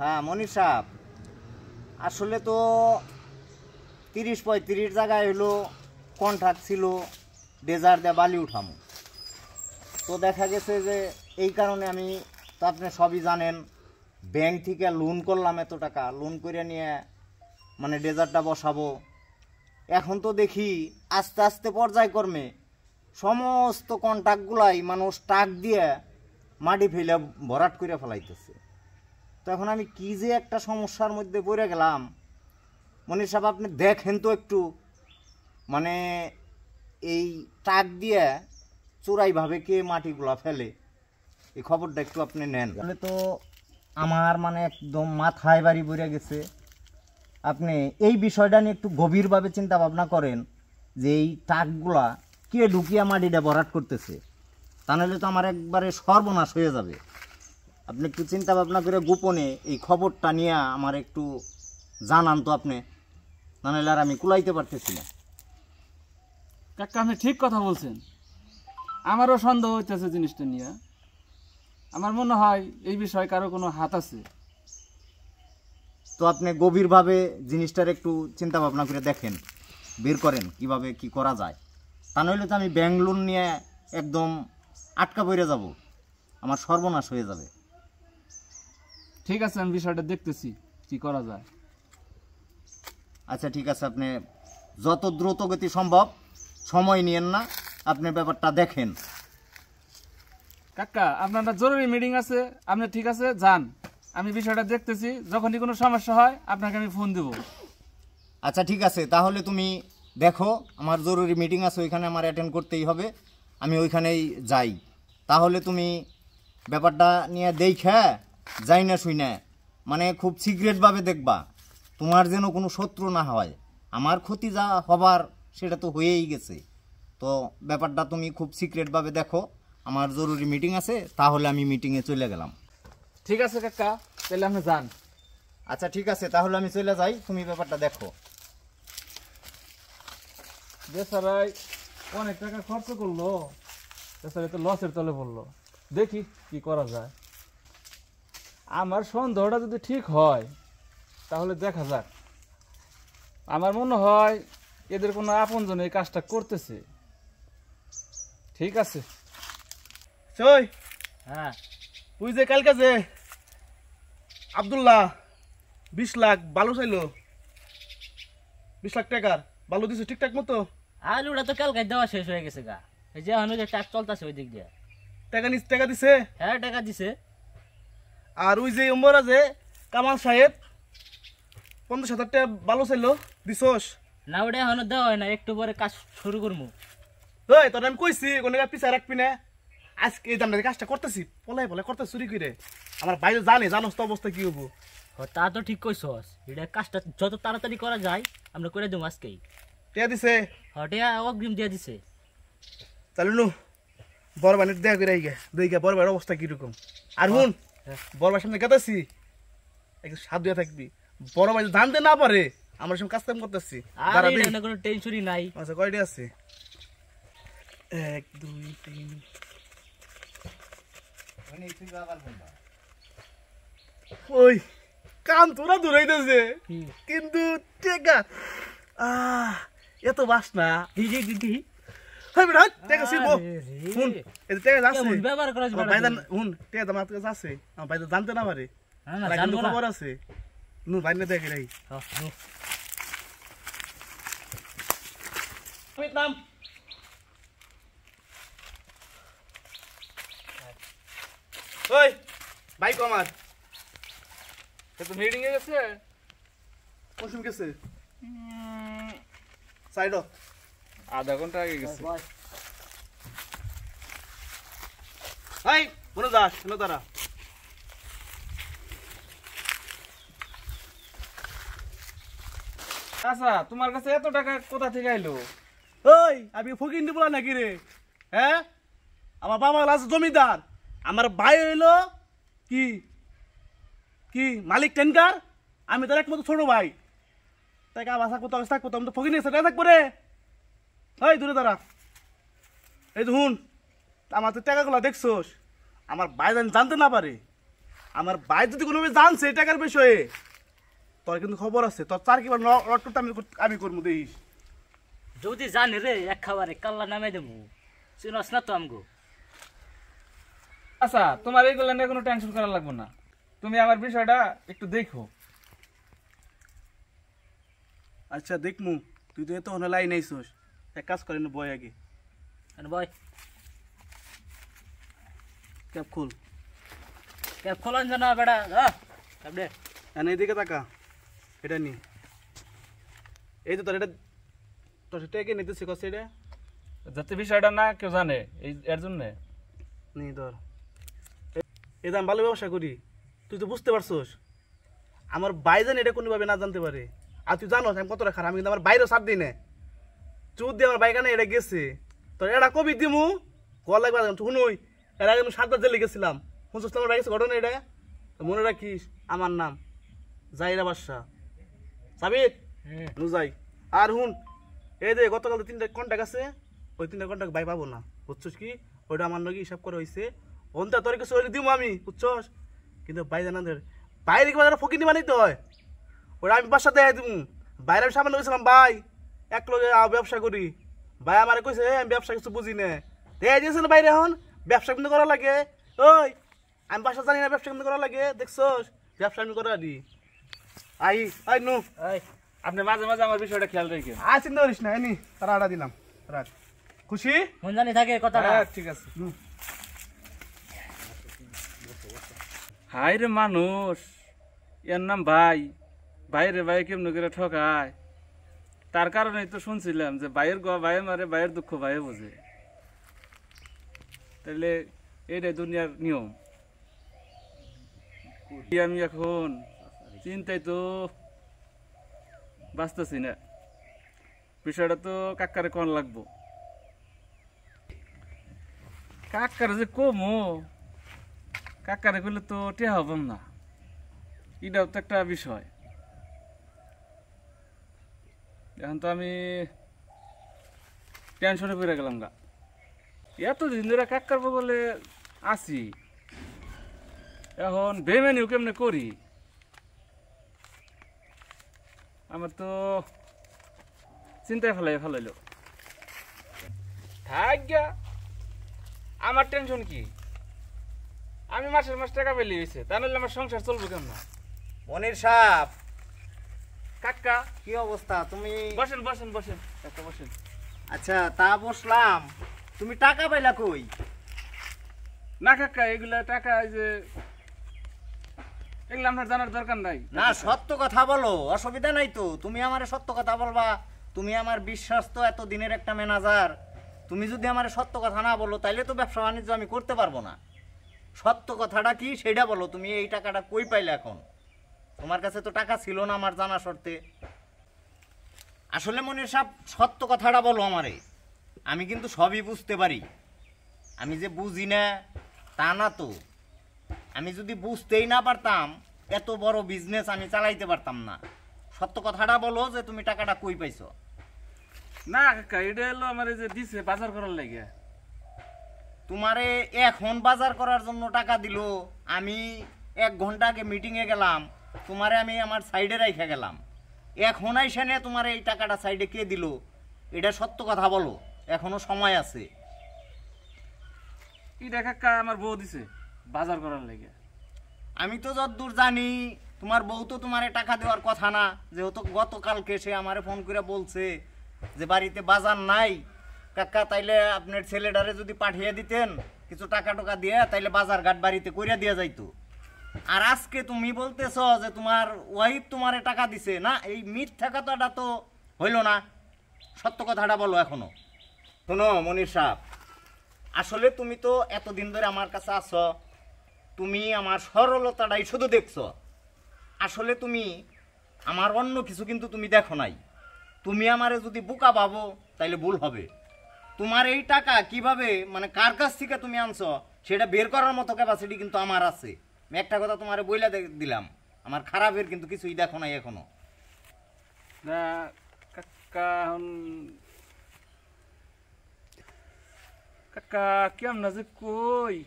হ্যাঁ মনির সাহেব, আসলে তো 30-35 জায়গায় হলো কন্ট্রাক্ট ছিল ডেজার দিয়ে বালি উঠামো। তো দেখা গেছে যে এই কারণে আমি, তো আপনি সবই জানেন, ব্যাংক থেকে লোন করলাম, এত টাকা লোন করে নিয়ে মানে ডেজারটা বসাবো। এখন তো দেখি আস্তে আস্তে পর্যায়ক্রমে সমস্ত কন্ট্রাক্টগুলাই মানুষ টাক দিয়ে মাটি ফেলে ভরাট করে ফেলাইতেছে। তো এখন আমি কি যে একটা সমস্যার মধ্যে পড়ে গেলাম। মনির সাহেব আপনি দেখেন তো একটু, মানে এই টাক দিয়ে চোরাইভাবে কে মাটিগুলা ফেলে, এই খবরটা একটু আপনি নেন। তাহলে তো আমার মানে একদম মাথায় বাড়ি পড়ে গেছে। আপনি এই বিষয়টা নিয়ে একটু গভীরভাবে চিন্তা ভাবনা করেন যে এই টাকগুলা কে ঢুকিয়া মাটিটা ভরাট করতেছে, তা নাহলে তো আমার একবারে সর্বনাশ হয়ে যাবে। আপনি একটু চিন্তা ভাবনা করে গোপনে এই খবরটা নিয়ে আমার একটু জানান তো আপনি, না নাহলে আর আমি কুলাইতে পারতেছি না। কাকা আপনি ঠিক কথা বলছেন, আমারও সন্দেহ হইতেছে জিনিসটা নিয়ে। আমার মনে হয় এই বিষয়ে কারো কোনো হাত আছে। তো আপনি গভীরভাবে জিনিসটার একটু চিন্তা ভাবনা করে দেখেন, বের করেন কিভাবে কি করা যায়। তা নইলে তো আমি ব্যাংক লোন নিয়ে একদম আটকা পড়ে যাব, আমার সর্বনাশ হয়ে যাবে। ঠিক আছে, আমি বিষয়টা দেখতেছি কি করা যায়। আচ্ছা ঠিক আছে, আপনি যত দ্রুত গতি সম্ভব, সময় নিয়েন না, আপনি ব্যাপারটা দেখেন। কাকা আপনার একটা জরুরি মিটিং আছে, আপনি ঠিক আছে যান, আমি বিষয়টা দেখতেছি, যখনই কোনো সমস্যা হয় আপনাকে আমি ফোন দেব। আচ্ছা ঠিক আছে, তাহলে তুমি দেখো, আমার জরুরি মিটিং আছে, ওইখানে আমার অ্যাটেন্ড করতেই হবে, আমি ওইখানেই যাই। তাহলে তুমি ব্যাপারটা নিয়ে দেখা যাই না শুই না, মানে খুব সিক্রেটভাবে দেখবা, তোমার যেন কোনো শত্রু না হয়। আমার ক্ষতি যা হবার সেটা তো হয়েই গেছে। তো ব্যাপারটা তুমি খুব সিক্রেটভাবে দেখো, আমার জরুরি মিটিং আছে, তাহলে আমি মিটিংয়ে চলে গেলাম। ঠিক আছে কাকা, তাহলে আপনি যান। আচ্ছা ঠিক আছে, তাহলে আমি চলে যাই, তুমি ব্যাপারটা দেখো। বেচারাই অনেক টাকা খরচ করলো, বেচারাই তো লসের তলে পড়লো। দেখি কি করা যায়। আমার সন্দেহটা যদি ঠিক হয় তাহলে দেখা যাক। আমার মনে হয় এদের কোনো আপনজন এই কাজটা করতেছে। ঠিক আছে। চই হ্যাঁ তুই যে কালকে যে আব্দুল্লাহ 20 লাখ বালু চাইলো, 20 লাখ টাকার বালু দিছে ঠিকঠাক মতো? আলুটা তো কালকে দেওয়া শেষ হয়ে গেছে গা, এই যে এখন যে টাক চলতেছে ওই দিক দিয়ে। টাকা দিছে? হ্যাঁ টাকা দিছে। আর ওই যে উমরা যে কামাল সাহেব 50,000 টাকা বালু চাইলো, দিছস? না ওটা এখনো দেওয়া হয় না, একটু পরে কাজ শুরু করবো। ওই তোর আমি কইছি কোনো পিছা রাখবি না। আজকে এই দামটা কাজটা করতেছি, পলাই করতে চুরি করে। আমার বাইরে জানোস তো অবস্থা কি হবো। তা তো ঠিক কইছস, এটা কাজটা যত তাড়াতাড়ি করা যায় আমরা করে দেবো আজকেই। টাকা দিছে? হটিয়া অগ্রিম দিয়ে দিছে। তাহলে নু বড় বানিয়ে দেখা করে আইগে দুইগা বড় ভাইয়ের অবস্থা কিরকম। আর হুন, বড় ভাইয়ের সামনে গেতাছি একটু সাবধানে থাকবি। বড় ভাই জানতে না পারে আমরা সব কাজ কাম করতেছি। আর এটা কোনো টেনশনই নাই। আচ্ছা কয়টা আছে? 1 2 3। ওই কাম তোরা দূরাইতেছে কিন্তু টেকা এত বাস না। হ্যাঁ বেটা টেকা ছিল হুন, এই টেকা আছে ব্যবহার করা যাবে ভাইদান হুন, টেকা দাম আছে আমার ভাইদান জানতে না পারে। না জানবো না, খবর আছে নু ভাই না দেখে রাই। নাম ওই বাইক আমার তো মিটিং এ গেছে, কোন গেছে সাইড আধা ঘন্টা আগে গেছে। হাই মনে যাস শোনো তারা। আচ্ছা তোমার কাছে এত টাকা কোথা থেকে আইলো? ওই আমি ফকির বলা নাকি রে? হ্যাঁ আমার বাবা আছে জমিদার, আমার ভাই হইলো কি কি মালিক টেন্ডার, আমি তার একমাত্র ছোট ভাই। তাই কা ভাষা কোথাও থাকবো তো আমি তো ফকির নিয়ে সেটা থাকবো রে। ওই দূরে দাঁড়া, এই হুন আমার তো টাকাগুলো দেখছোস, আমার ভাই জানতে না পারে আমার ভাই যদি কোনো জানছে এই টাকার বিষয়ে তোর কিন্তু খবর আছে, তোর চার কিবার লট করতে আমি করবো দেখিস। যদি জানি রে এক খাবারে কাল্লা নামে দেবো, চিনস না তো আমগো। আচ্ছা, তোমার এইগুলো নিয়ে কোনো টেনশন করা লাগবে না, তুমি আমার বিষয়টা একটু দেখো। আচ্ছা দেখমু, তুই তো এত হনে লাইন আইসোস, এক কাজ করেন বয় আগে বয় ক্যাব খোল। ক্যাব খোলান জানা বেড়া ক্যাব দে। এনে এদিকে তাকা, এটা নি, এই তো তোর এটা তোর টেকে নিতেছি কষ্ট এটা যাতে বিষয়টা না কেউ জানে এর জন্য নি ধর। এই দাম ভালো ব্যবসা করি, তুই তো বুঝতে পারছোস আমার ভাই জানি এটা কোনোভাবে না জানতে পারে। আর তুই জানোস আমি কতটা খারাপ, আমি কিন্তু আমার বাইরেও সার দিই না, চুদ দিয়ে আমার বাইক আনে এটা গেছে। তোর এটা কবি দিমু কল লাগবে শুনুই, এর আগে আমি 7 বার জেলে গেছিলাম, শুনছিস তোমার বাইক ঘটনা এটা? মনে রাখিস আমার নাম জাইরা বাদশা, সাবিত নু যাই। আর হুন, এই যে গতকাল 3টা কন্ট্যাক্ট আছে, ওই 3টা কন্ট্যাক্ট ভাই পাবো না, বুঝছিস কি? ওইটা আমার নাকি হিসাব করে হয়েছে, ওনটা তোর কিছু হইলে দিব আমি, বুঝছস? কিন্তু ভাই জানান বাইরে কি বাজারে ফকিনি বানাইতে হয়, ওটা আমি বাসা দেখাই দিব। বাইরে আমি সামনে গেছিলাম, ভাই এক লগে ব্যবসা করি, ভাই আমার কইছে আমি ব্যবসা কিছু বুঝি না, দেখাই দিয়েছে না বাইরে। এখন ব্যবসা কিন্তু করা লাগে, ওই আমি বাসা জানি না ব্যবসা কিন্তু করা লাগে, দেখছস? ব্যবসা আমি করা দি আই আই নো। আপনি মাঝে মাঝে আমার বিষয়টা খেয়াল রেখে। আর চিন্তা করিস না, এনি তারা আড়া দিলাম, রাখ। খুশি? মন জানি থাকে কথা। হ্যাঁ ঠিক আছে। হাই রে মানুষ, এর নাম ভাই, ভাইরে ভাই কেমন করে ঠকায়, তার কারণেই তো শুনছিলাম যে ভাইয়ের গোয়া ভাইয়ে মারে, ভাইয়ের দুঃখ ভাইয়ে বোঝে। তাহলে এইটাই দুনিয়ার নিয়ম। আমি এখন চিন্তায় তো বাঁচতেছি না, বিষয়টা তো কাকারে কোন লাগবো, কাকারে যে কমো, কাকারে করলে তো টেহা হবাম না, এটাও তো একটা বিষয়। এখন তো আমি টেনশনে পড়ে গেলাম গা, এতদিন ধরে কাকার বলে আসি, এখন বেমেনিও কেমনে করি, আমার তো চিন্তায় ফেলাইলো। থাক গা, আমার টেনশন কি, আমি মাসের মাস টাকা পেলে হয়েছে, তা নাহলে আমার সংসার চলবে কেমন? মনির সাহেব, কাকা কি অবস্থা? তুমি বসেন বসেন বসেন কাকা বসেন। আচ্ছা, তা বসলাম, তুমি টাকা পাইলা কই? না কাকা, এগুলা টাকা এই যে এগুলো আপনার জানার দরকার নাই। না, সত্য কথা বলো, অসুবিধা নাই তো। তুমি আমারে সত্য কথা বলবা, তুমি আমার বিশ্বস্ত এত দিনের একটা ম্যানেজার, তুমি যদি আমারে সত্য কথা না বলো তাইলে তো ব্যবসা বাণিজ্য আমি করতে পারবো না। সত্য কথাটা কি সেটা বলো, তুমি এই টাকাটা কই পাইলে? এখন তোমার কাছে তো টাকা ছিল না আমার জানা শর্তে। আসলে মনির সাহেব, সত্য কথাটা বলো আমারে, আমি কিন্তু সবই বুঝতে পারি। আমি যে বুঝি না তা না তো, আমি যদি বুঝতেই না পারতাম এত বড় বিজনেস আমি চালাইতে পারতাম না। সত্য কথাটা বলো যে তুমি টাকাটা কই পাইছো? না কাকা, এটা হলো আমার এই যে দিছে বাজার করার লাগে। তোমারে এখন বাজার করার জন্য টাকা দিল, আমি 1 ঘন্টা আগে মিটিংয়ে গেলাম, তোমারে আমি আমার সাইডে রেখে গেলাম, এখন আইসা নিয়ে তোমার এই টাকাটা সাইডে কে দিল? এটা সত্য কথা বলো, এখনো সময় আছে। এটা কাকা আমার বউ দিছে বাজার করার লাগে। আমি তো যতদূর জানি তোমার বউ তো তোমারে টাকা দেওয়ার কথা না, যেহেতু গতকালকে সে আমারে ফোন করে বলছে যে বাড়িতে বাজার নাই কাকা, তাইলে আপনার ছেলেটারে যদি পাঠিয়ে দিতেন কিছু টাকা টোকা দিয়ে, তাইলে বাজার ঘাট বাড়িতে কইরা দিয়ে যাইতো। আর আজকে তুমি বলতেছ যে তোমার ওয়াইফ তোমারে টাকা দিছে না, এই মিথ্যা কথাটা তো হইল না। সত্য কথাটা বলো এখনো। শোনো মনির সাহেব, আসলে তুমি তো এতদিন ধরে আমার কাছে আছো, তুমি আমার সরলতাটাই শুধু দেখছো। আসলে তুমি আমার অন্য কিছু কিন্তু তুমি দেখো নাই। তুমি আমারে যদি বোকা ভাবো তাইলে ভুল হবে। তোমার এই টাকা কিভাবে, মানে কার কাছ থেকে তুমি আনছো সেটা বের করার মতো ক্যাপাসিটি কিন্তু আমার আছে। আমি একটা কথা তোমারে বইলা দিলাম, আমার খারাপের কিন্তু কিছুই দেখো নাই এখনো। না কাকা, কাকা কেমন যে কই,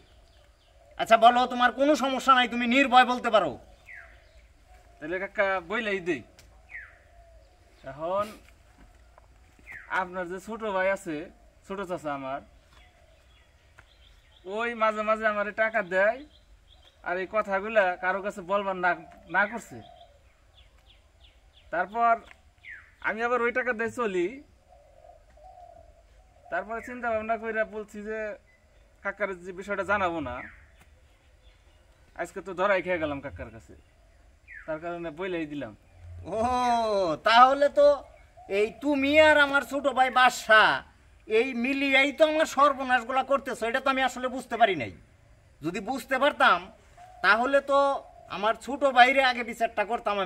আচ্ছা বলো, তোমার কোনো সমস্যা নাই, তুমি নির্ভয় বলতে পারো। তাহলে কাকা বইলাই দেই। এখন আপনার যে ছোট ভাই আছে, ছোট চাচা আমার, ওই মাঝে মাঝে আমার টাকা দেয়, আর এই কথাগুলা কারো কাছে বলবার না করছে। তারপর আমি আবার ওই টাকা দিয়ে চলি। তারপরে চিন্তা ভাবনা করে বলছি যে কাকার যে বিষয়টা জানাবো না, আজকে তো ধরাই খেয়ে গেলাম কাকার কাছে, তার কারণে বইলেই দিলাম। ও তাহলে তো এই তুমি আর আমার ছোট ভাই বাদশা এই মিলিয়েই তো আমার সর্বনাশগুলা করতেছো, এটা তো আমি আসলে বুঝতে পারি নাই। যদি বুঝতে পারতাম তাহলে তো আমার ছোট ভাইরে আগে বিচারটা করতাম।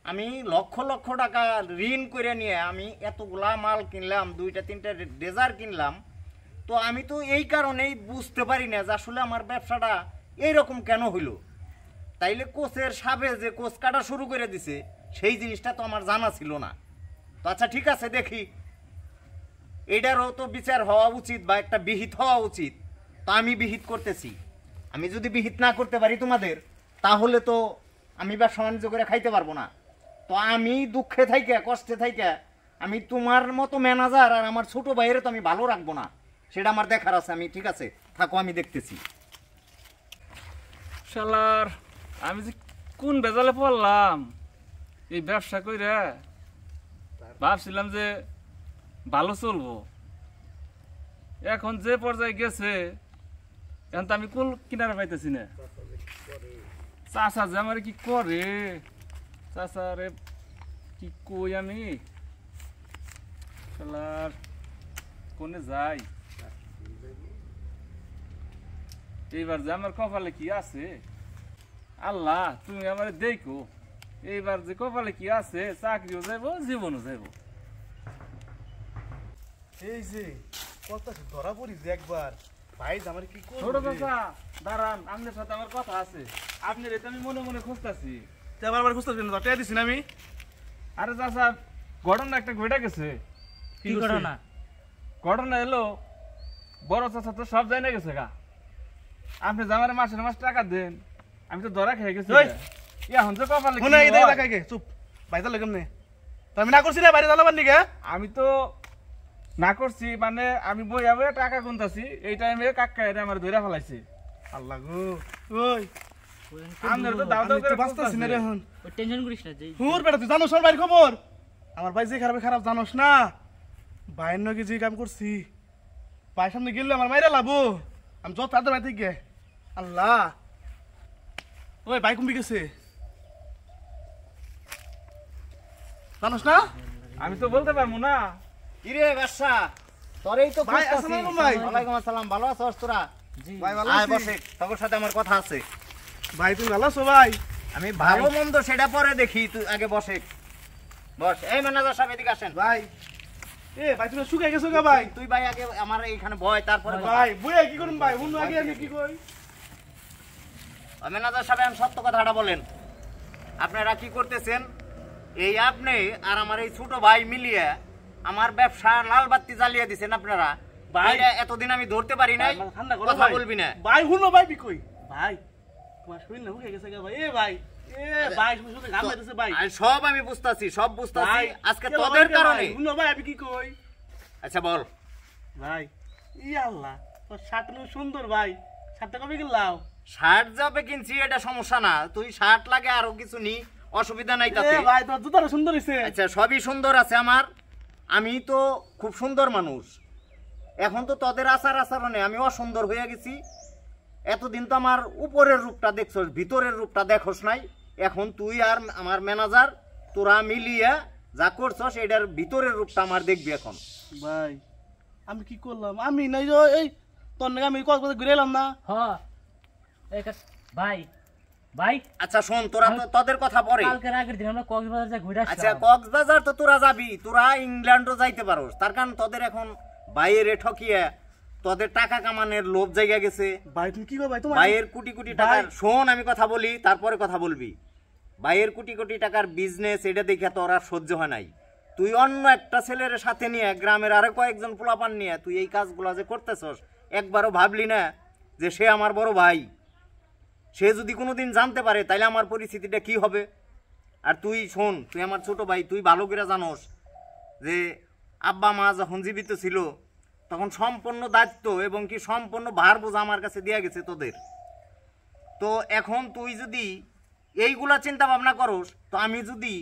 আমি লক্ষ লক্ষ টাকা ঋণ করে নিয়ে আমি এতগুলা মাল কিনলাম, 2-3টা ডেজার কিনলাম। তো আমি তো এই কারণেই বুঝতে পারি না যে আসলে আমার ব্যবসাটা এইরকম কেন হইলো। তাইলে কোচের সাবে যে কোচ কাটা শুরু করে দিছে সেই জিনিসটা তো আমার জানা ছিল না। তো আচ্ছা ঠিক আছে, দেখি এটারও তো বিচার হওয়া উচিত বা একটা বিহিত হওয়া উচিত। তো আমি বিহিত করতেছি। আমি যদি বিহিত না করতে পারি তোমাদের, তাহলে তো আমি ব্যবসা বাণিজ্য করে খাইতে পারবো না। তো আমি দুঃখে থাইকা কষ্টে থাইকা আমি তোমার মতো ম্যানেজার আর আমার ছোট ভাইয়ের তো আমি ভালো রাখবো না, সেটা আমার দেখার আছে। আমি ঠিক আছে থাকো, আমি দেখতেছি। শালার আমি যে কোন বেজালে পড়লাম এই ব্যবসা কইরা। ভাবছিলাম যে ভালো চলবো, এখন যে পর্যায়ে গেছে এখন তো আমি কুল কিনারে পাইতেছি না। চাচা যে আমার কি করে, চাচা রে কি কই আমি, শালার কোনে যাই। এইবার যে আমার কপালে কি আছে, আল্লাহ তুমি আমার দেখো, এইবার যে কপালে কি আছে, চাকরিও যাইব জীবনও যাইব। এই যে কথা ধরা পড়ি যে একবার ভাই আমার কি ছোট চাচা দাঁড়ান, আপনার সাথে আমার কথা আছে। আপনি রেতে আমি মনে মনে খুঁজতেছি। আবার খুঁজতে টাকা দিছি না আমি। আরে চাচা ঘটনা একটা ঘটে গেছে। কি ঘটনা? ঘটনা এলো, বড় চাচা তো সব জানা গেছে গা। আপনি যে আমার মাসের মাস টাকা দেন, আমি তো ধরা খেয়ে গেছি। এখন যে কপালে কি হয়? চুপ বাইরে লাগেন নে। আমি না করছি না বাইরে জ্বালাবার নিকে। আমি তো না করছি, মানে আমি বইয়া বইয়া টাকা গুনতাছি, এই টাইমে কাকা এটা আমার ধরে ফেলাইছে। আল্লাহ গো, ওই আপনার তো দাও দাও আমি করে তো বাঁচতাছি না রে এখন। ওই টেনশন করিস না যে হুর বেটা, তুই জানোস আমার ভাইয়ের খবর? আমার ভাই যে খারাপ জানোস না? ভাইয়ের নগে যে কাম করছি, ভাইয়ের সামনে গেলে আমার মাইরা লাবো। আমি যত তাদের ভাই থেকে আল্লাহ। ওই ভাই কমবি গেছে জানোস না? আমি তো বলতে পারবো না। কিরে বাদশা, তোরই তো ভাই, খুঁজতাছি। আসসালামু আলাইকুম ভাই। ওয়ালাইকুম আসসালাম, ভালো আছোস তোরা? জি ভাই ভালো আয় আছি। বসে, তোর সাথে আমার কথা আছে। ভাই তুমি ভালো আছো ভাই? আমি ভালো মন্দ সেটা পরে দেখি, তুই আগে বসে। বস। এই ম্যানেজার সাহেব এদিকে আসেন। ভাই এ ভাই তুমি শুকাই গেছো গা ভাই? তুই ভাই আগে আমার এইখানে বয়, তারপরে কথা। ভাই বইয়া কি করুন ভাই? হুন আগে আমি কি কই? ম্যানেজার সাহেব এখন সত্য কথাটা বলেন, আপনারা কি করতেছেন? এই আপনি আর আমার এই ছোট ভাই মিলিয়ে আমার ব্যবসা লাল বাতি জ্বালিয়ে দিচ্ছেন আপনারা। ভাই, এটা এতদিন আমি ধরতে পারি নাই। ভাই, ঠান্ডা করো কথা ভাই। বলবি না। ভাই হুন ভাই বিকই ভাই তোমার শরীর না হুকে গেছে গা ভাই। এ ভাই ভাই তুমি শুধু ঘাম দিতেছে ভাই। আর সব আমি বুঝতাছি, সব বুঝতাছি। ভাই আজকে কেন তোদের ভাই, কারণে। হুন ভাই আমি কি কই? আচ্ছা বল। ভাই ই আল্লাহ, তোর শার্ট সুন্দর ভাই। শার্টটা কবে কিনলাও? শার্ট যাবে কিনছি, এটা সমস্যা না। তুই শার্ট লাগে আরো কিছু নি, অসুবিধা নাই তাতে। এ ভাই তোর জুতাটা সুন্দর হইছে। আচ্ছা সবই সুন্দর আছে আমার। আমি তো খুব সুন্দর মানুষ। এখন তো তোদের আচরণে আমি অসুন্দর হয়ে গেছি। এতদিন তো আমার উপরের রূপটা দেখছস, ভিতরের রূপটা দেখোস নাই। এখন তুই আর আমার ম্যানেজার তোরা মিলিয়ে যা করছস, এটার ভিতরের রূপটা আমার দেখবি এখন। ভাই আমি কি করলাম? আমি নাই যে এই তোর নাকি আমি কক্সবাজার ঘুরে এলাম না। হ এই ভাই ভাই আচ্ছা শোন, তোরা তো তোদের কথা পরে। কালকের আগের দিন আমরা কক্সবাজার যা ঘুরে আচ্ছা আসলাম। কক্সবাজার তো তোরা যাবি, তোরা ইংল্যান্ডও যাইতে পারোস। তার কারণ তোদের এখন বাইরে ঠকিয়ে তোদের টাকা কামানোর লোভ জায়গা গেছে। ভাই তুমি কি কর ভাই? তোমার বাইয়ের কোটি কোটি টাকার, শোন আমি কথা বলি তারপরে কথা বলবি। বাইয়ের কোটি কোটি টাকার বিজনেস, এটা দেখে তোর আর সহ্য হয় নাই। তুই অন্য একটা ছেলের সাথে নিয়ে, গ্রামের আরো কয়েকজন পোলাপান নিয়ে তুই এই কাজগুলো যে করতেছস, একবারও ভাবলি না যে সে আমার বড় ভাই, সে যদি কোনোদিন জানতে পারে তাহলে আমার পরিস্থিতিটা কি হবে। আর তুই শোন, তুই আমার ছোট ভাই, তুই ভালো করে জানোস যে আব্বা মা যখন জীবিত ছিল তখন সম্পূর্ণ দায়িত্ব এবং কি সম্পূর্ণ ভার বোঝা আমার কাছে দেওয়া গেছে তোদের। তো এখন তুই যদি এইগুলা চিন্তা ভাবনা করস, তো আমি যদি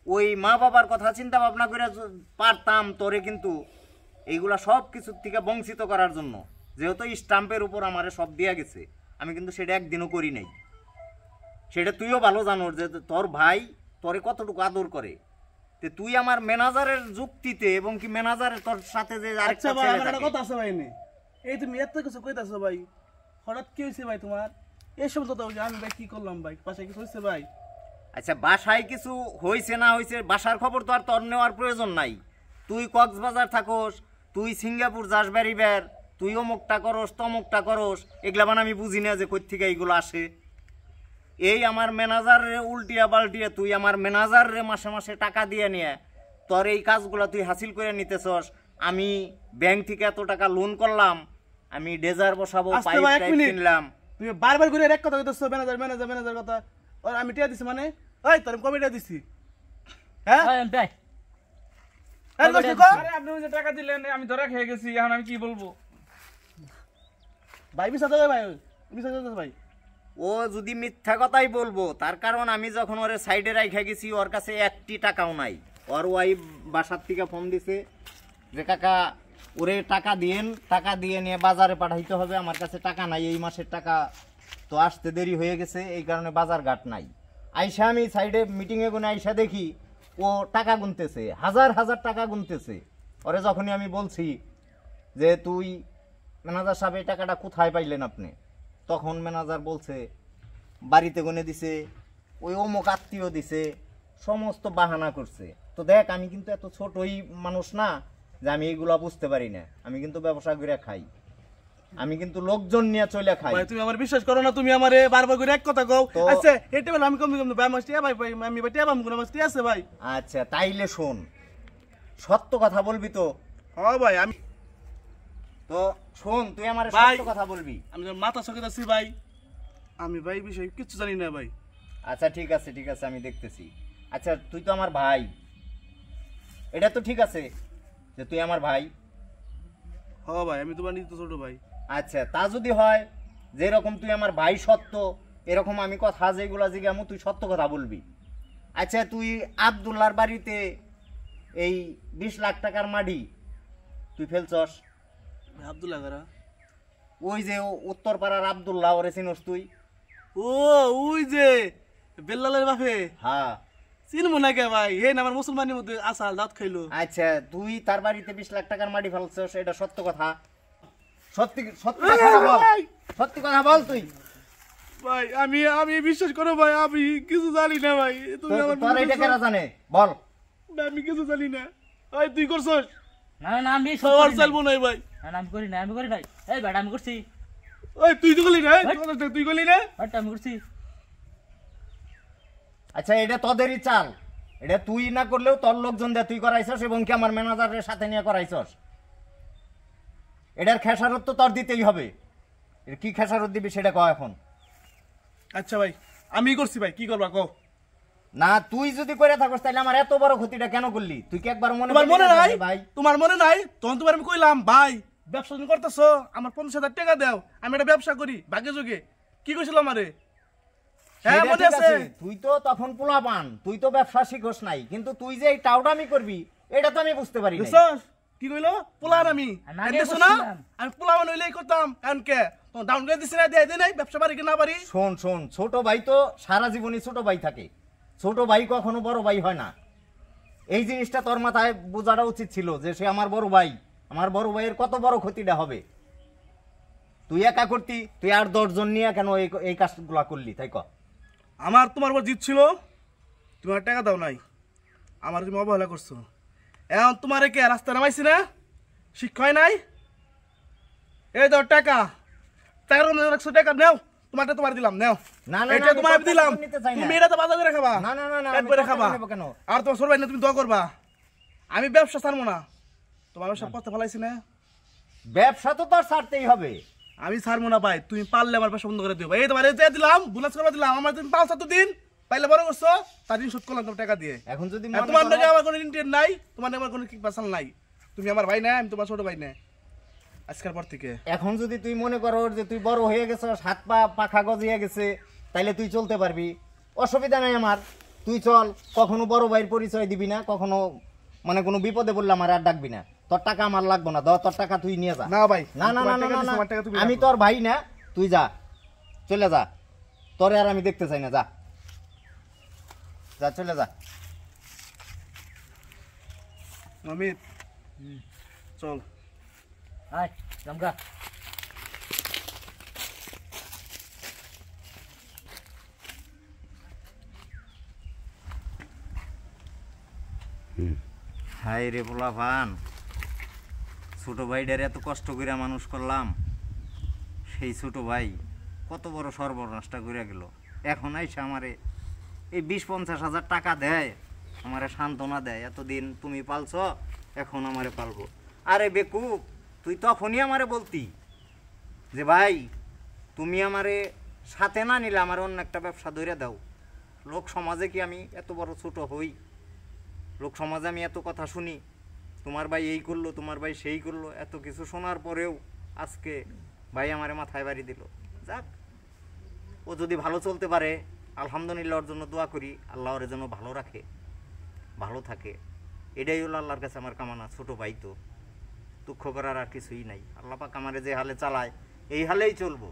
ওই মা বাবার কথা চিন্তা ভাবনা করে পারতাম তোরে কিন্তু এইগুলা সব কিছুর থেকে বঞ্চিত করার জন্য, যেহেতু স্টাম্পের উপর আমারে সব দেওয়া গেছে, আমি কিন্তু সেটা একদিনও করি নাই। সেটা তুইও ভালো জানোস যে তোর ভাই তোরে কতটুকু আদর করে। তে তুই আমার ম্যানেজারের যুক্তিতে এবং কি ম্যানেজারের তোর সাথে যে আরেকটা আচ্ছা ভাই, ছেলে আমার একটা থাকে। কথা আছে ভাই নে। এই তুমি এত কিছু কইতাছো ভাই, হঠাৎ কি হয়েছে ভাই তোমার? এই সময় তো আমি ভাই কি করলাম ভাই? পাশে কিছু হয়েছে ভাই? আচ্ছা, বাসায় কিছু হয়েছে না হয়েছে, বাসার খবর তো আর তোর নেওয়ার প্রয়োজন নাই। তুই কক্সবাজার থাকোস, তুই সিঙ্গাপুর যাস বেরিবার, তুই অমুকটা করস তমুকটা করস, এগুলা মানে আমি বুঝি না যে কই থেকে এইগুলো আসে। এই আমার ম্যানেজার রে উল্টিয়া পাল্টিয়া তুই আমার ম্যানেজার রে মাসে মাসে টাকা দিয়ে নিয়ে তোর এই কাজগুলো তুই হাসিল করে নিতেছস। আমি ব্যাংক থেকে এত টাকা লোন করলাম, আমি ডেজার বসাবো, আস্তে পাইপ ভাই, এক টাইপ মিনিট। কিনলাম। তুমি বারবার করে এক কথা কইতাছো, ম্যানেজার ম্যানেজার ম্যানেজার কথা। আর আমি টিয়া দিছি মানে? ওই তোর কবে টিয়া দিছি? হ্যাঁ? ভাই এই দোস্ত কো? আরে আপনি ওই যে টাকা দিলেন, আমি ধরা খেয়ে গেছি, এখন আমি কি বলবো? ভাই বিছা দাও ভাই, বিছা দাও ভাই। ও যদি মিথ্যা কথাই বলবো, তার কারণ আমি যখন ওরে সাইডে রাইখা গেছি ওর কাছে একটি টাকাও নাই। ওর ওয়াইফ বাসার থেকে ফোন দিছে যে কাকা ওরে টাকা দিয়েন, টাকা দিয়ে নিয়ে বাজারে পাঠাইতে হবে, আমার কাছে টাকা নাই, এই মাসের টাকা তো আসতে দেরি হয়ে গেছে, এই কারণে বাজার ঘাট নাই। আইসা আমি সাইডে মিটিংয়ে গুনে আইসা দেখি ও টাকা গুনতেছে, হাজার হাজার টাকা গুনতেছে। ওরে যখনই আমি বলছি যে তুই ম্যানেজার সাহেব এই টাকাটা কোথায় পাইলেন আপনি, তখন ম্যানেজার বলছে বাড়িতে গুনে দিছে, ওই অমুক আত্মীয় দিছে, সমস্ত বাহানা করছে। তো দেখ, আমি কিন্তু এত ছোটই মানুষ না যে আমি এইগুলা বুঝতে পারি না। আমি কিন্তু ব্যবসা করে খাই, আমি কিন্তু লোকজন নিয়ে চলে খাই। ভাই তুমি আমার বিশ্বাস করো না, তুমি আমারে বারবার করে এক কথা কও। তো- আচ্ছা এটা বলে আমি কম কম ভাই মাস টিয়া ভাই ভাই আমি ভাই টিয়া পাম কোন মাস টিয়া আছে ভাই? আচ্ছা তাইলে শোন, সত্য কথা বলবি তো? হ্যাঁ ভাই, আমি তো শোন, তুই আমার ভাই। সত্য কথা বলবি। আমি যখন মাথা চকে আছি ভাই, আমি ভাই বিষয় কিচ্ছু জানি না ভাই। আচ্ছা ঠিক আছে ঠিক আছে, আমি দেখতেছি। আচ্ছা তুই তো আমার ভাই, এটা তো ঠিক আছে যে তুই আমার ভাই। হ্যাঁ ভাই, আমি তোমার নিজে ছোট ভাই। আচ্ছা তা যদি হয় যেরকম তুই আমার ভাই সত্য, এরকম আমি কথা যেগুলা জিজ্ঞামু তুই সত্য কথা বলবি। আচ্ছা তুই আব্দুল্লাহর বাড়িতে এই 20 লাখ টাকার মাটি তুই ফেলছস, ভাই আব্দুল্লাহ গারা? ওই যে উত্তরপাড়ার আব্দুল্লাহ, ওরে চিনস তুই? ও ওই যে বেল্লালের বাপে, হ্যাঁ। চিনবো না কে ভাই? হে না আমার মুসলমানের মধ্যে আসাল দাঁত খাইলো। আচ্ছা তুই তার বাড়িতে 20 লাখ টাকার মাটি ফেলছস, এটা সত্য কথা? সত্যি সত্যি কথা বল, সত্যি কথা বল তুই। ভাই আমি আমি বিশ্বাস করো ভাই, আমি কিছু জানি না ভাই। তুমি আমার তোর এটা কেরা জানে বল? ভাই, আমি কিছু জানি না ভাই। তুই করছস? না না আমি সব সবার করি নাই। চালবো নাই ভাই। না না, আমি করি নাই, আমি করি নাই। এই বেটা আমি করছি, ওই তুই তো গলি না, ভাই। তুই গলি না। বেটা আমি করছি। আচ্ছা এটা তোদেরই চাল, এটা তুই না করলেও তোর লোকজন দিয়ে তুই করাইছস এবং কি আমার ম্যানেজারের সাথে নিয়ে করাইছস। এটার খেসারত তো তোর দিতেই হবে। এর কি খেসারত দিবি সেটা কও এখন। আচ্ছা ভাই, আমি করছি ভাই, কি করবা কও? না তুই যদি করে থাকস তাহলে আমার এত বড় ক্ষতিটা কেন করলি? তুই কি একবার মনে তোমার মনে করলি না নাই? যে ভাই? তোমার মনে নাই? তখন তোমার আমি কইলাম ভাই ব্যবসা তুমি করতেছো, আমার 50,000 টাকা দাও, আমি একটা ব্যবসা করি ভাগে যোগে। কি কইছিল আমারে? হ্যাঁ সেটা মনে ঠিক আছে। আছে, তুই তো তখন পোলা পান, তুই তো ব্যবসা শিখস নাই, কিন্তু তুই যে এই টাউটামি করবি এটা তো আমি বুঝতে পারি নাই। বুঝছস? কি কইলো? পোলার আমি আমি আগে দেখছো না? বলছিলাম। আমি পোলা হইলেই করতাম। এখন কে তো ডাউন করে দিছ না? দেয় নাই ব্যবসা পারি কি না পারি? শোন শোন, ছোট ভাই তো সারা জীবনই ছোট ভাই থাকে, ছোট ভাই কখনো বড় ভাই হয় না। এই জিনিসটা তোর মাথায় বোঝাটা উচিত ছিল যে সে আমার বড় ভাই, আমার বড় ভাইয়ের কত বড় ক্ষতিটা হবে। তুই একা করতি, তুই আর 10 জন নিয়ে কেন এই কাজগুলা করলি তাই ক? আমার তোমার উপর জিত ছিল, তোমার টাকা দাও নাই, আমার তুমি অবহেলা করছো। এখন তোমার কে রাস্তা নামাইছি না? শিক্ষা হয় নাই? এই দাও টাকা, টাকার মধ্যে 100 টাকা নাও, তোমারটা তোমার দিলাম, নাও। না, না, এটা আমি তোমার তোর টাকা দিলাম, নিতে চাই না। তুমি এটা তো বাজার করে খাবা। না, না, না, না, পেট আমি ভরে তোর খাবা। টাকা নেবো কেন? আর তোমার সরবাই না, তুমি দোয়া করবা। আমি ব্যবসা ছাড়বো না, তোমার ব্যবসা করতে ফেলাইছি না। ব্যবসা তো তোর ছাড়তেই হবে, আমি ছাড়বো না ভাই, তুমি পারলে আমার ব্যবসা বন্ধ করে দিও ভাই। এই তোমার দিয়ে দিলাম, বোনাস করে দিলাম, আমার তুমি 5-7 দিন পাইলে বড় করছো, তার ঋণ শোধ করলাম তোমার টাকা দিয়ে। এখন যদি আর মনে তোমার করো- নাকি আমার কোনো ইন্টারেস্ট নাই, তোমার নাকি আমার কোনো কিক পাসাল নাই। তুমি আমার ভাই না, আমি তোমার ছোট ভাই না আজকের পর থেকে। এখন যদি তুই মনে করো যে তুই বড় হয়ে গেছিস, হাত পা পাখা গজিয়ে গেছে, তাইলে তুই চলতে পারবি, অসুবিধা নাই আমার। তুই চল, কখনো বড় ভাইয়ের পরিচয় দিবি না, কখনো মানে কোনো বিপদে পড়লে আমার আর ডাকবি না। তোর টাকা আমার লাগবে না, তোর টাকা তুই নিয়ে যা। না ভাই, না না না তোমার না টাকা না, দিছি, না। তোমার টাকা তুমি আমি রাখো। তোর ভাই না, তুই যা, চলে যা, তোরে আর আমি দেখতে চাই না, যা যা, চলে যা। অমিত চল। আয় জামগা। হাই রে পোলাপান, ছোট ভাইটার এত কষ্ট করে মানুষ করলাম, সেই ছোট ভাই কত বড় সর্বনাশটা করে গেল। এখন আইসা আমারে এই 20-50 হাজার টাকা দেয়, আমারে সান্ত্বনা দেয়, এতদিন তুমি পালছ, এখন আমারে পালবো। আরে বেকুব, তুই তখনই আমারে বলতি যে ভাই তুমি আমারে সাথে না নিলে আমার অন্য একটা ব্যবসা ধরে দাও। লোক সমাজে কি আমি এত বড় ছোট হই? লোক সমাজে আমি এত কথা শুনি, তোমার ভাই এই করলো, তোমার ভাই সেই করলো, এত কিছু শোনার পরেও আজকে ভাই আমারে মাথায় বাড়ি দিল। যাক, ও যদি ভালো চলতে পারে আলহামদুলিল্লাহ, ওর জন্য দোয়া করি, আল্লাহ ওর জন্য ভালো রাখে, ভালো থাকে, এটাই হলো আল্লাহর কাছে আমার কামনা। ছোট ভাই তো, দুঃখ করার আর কিছুই নাই। আল্লাহ পাক আমারে যে হালে চালায় এই হালেই চলবো।